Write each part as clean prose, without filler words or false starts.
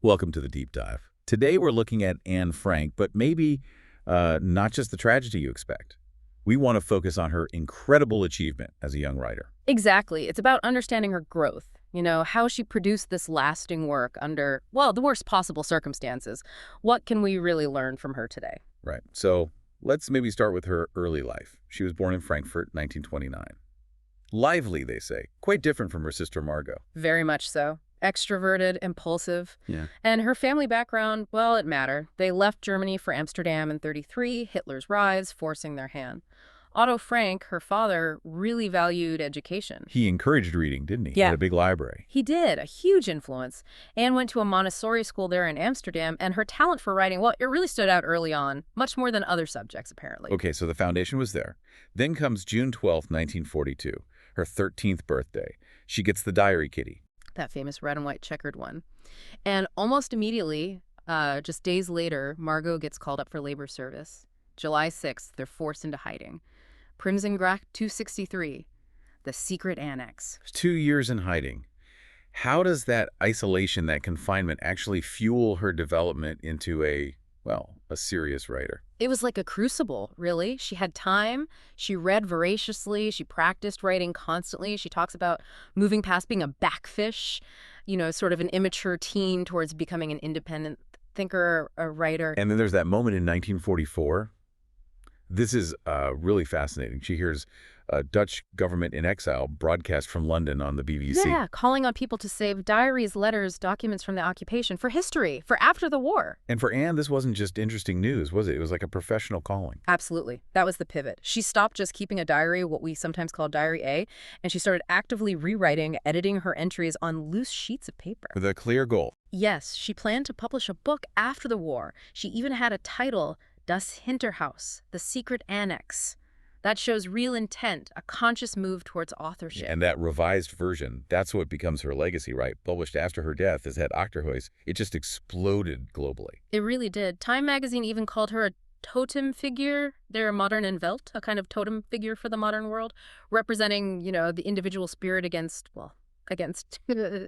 Welcome to the Deep Dive. Today we're looking at Anne Frank, but maybe not just the tragedy you expect. We want to focus on her incredible achievement as a young writer. Exactly. It's about understanding her growth, how she produced this lasting work under, well, the worst possible circumstances. What can we really learn from her today? Right. So let's maybe start with her early life. She was born in Frankfurt, 1929. Lively, they say. Quite different from her sister Margot. Very much so. Extroverted, impulsive. Yeah. And her family background, well, it mattered. They left Germany for Amsterdam in '33, Hitler's rise, forcing their hand. Otto Frank, her father, really valued education. He encouraged reading, didn't he? Yeah. He had a big library. He did, a huge influence. Anne went to a Montessori school there in Amsterdam, and her talent for writing, well, it really stood out early on, much more than other subjects, apparently. Okay, so the foundation was there. Then comes June 12th, 1942, her 13th birthday. She gets the diary kitty. That famous red and white checkered one. And almost immediately, just days later, Margot gets called up for labor service. July 6th, they're forced into hiding. Prinsengracht 263, the secret annex. 2 years in hiding. How does that isolation, that confinement, actually fuel her development into a serious writer? It was like a crucible, really. She had time. She read voraciously. She practiced writing constantly. She talks about moving past being a backfish, sort of an immature teen towards becoming an independent thinker, a writer. And then there's that moment in 1944. This is really fascinating. She hears Dutch government in exile broadcast from London on the BBC. Yeah, calling on people to save diaries, letters, documents from the occupation for history, for after the war. And for Anne, this wasn't just interesting news, was it? It was like a professional calling. Absolutely. That was the pivot. She stopped just keeping a diary, what we sometimes call Diary A, and she started actively rewriting, editing her entries on loose sheets of paper. With a clear goal. Yes, she planned to publish a book after the war. She even had a title, Das Hinterhaus, the secret annex. That shows real intent, a conscious move towards authorship. And that revised version, that's what becomes her legacy, right? Published after her death is at Achterhuis. It just exploded globally. It really did. Time magazine even called her a totem figure. They're a modern Welt, a kind of totem figure for the modern world, representing, the individual spirit against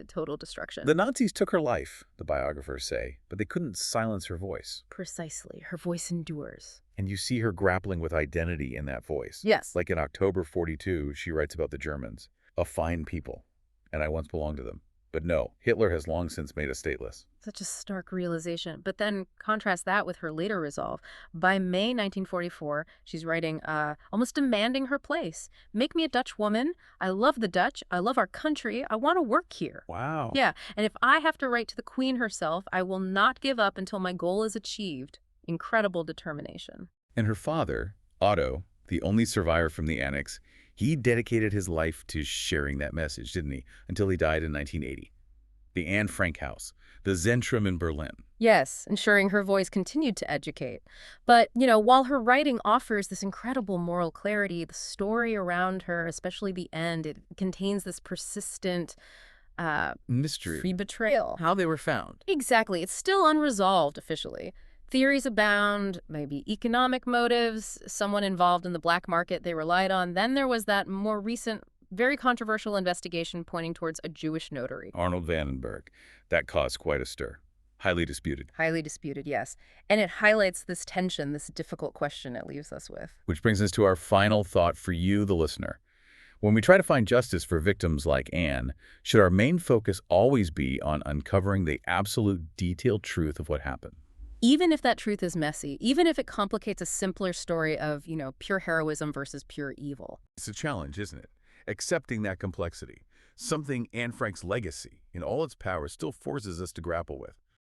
total destruction. The Nazis took her life, the biographers say, but they couldn't silence her voice. Precisely. Her voice endures. And you see her grappling with identity in that voice. Yes. Like in October '42, she writes about the Germans. A fine people, and I once belonged to them. But no, Hitler has long since made us stateless. Such a stark realization. But then contrast that with her later resolve. By May 1944, she's writing, almost demanding her place. Make me a Dutch woman. I love the Dutch. I love our country. I want to work here. Wow. Yeah, and if I have to write to the Queen herself, I will not give up until my goal is achieved. Incredible determination. And her father, Otto, the only survivor from the Annex, he dedicated his life to sharing that message, didn't he? Until he died in 1980. The Anne Frank House, the Zentrum in Berlin. Yes, ensuring her voice continued to educate. But, while her writing offers this incredible moral clarity, the story around her, especially the end, it contains this persistent mystery. Free betrayal. How they were found. Exactly. It's still unresolved officially. Theories abound, maybe economic motives, someone involved in the black market they relied on. Then there was that more recent, very controversial investigation pointing towards a Jewish notary. Arnold Vandenberg. That caused quite a stir. Highly disputed. Highly disputed, yes. And it highlights this tension, this difficult question it leaves us with. Which brings us to our final thought for you, the listener. When we try to find justice for victims like Anne, should our main focus always be on uncovering the absolute detailed truth of what happened? Even if that truth is messy, even if it complicates a simpler story of, pure heroism versus pure evil. It's a challenge, isn't it? Accepting that complexity. Something Anne Frank's legacy, in all its power, still forces us to grapple with.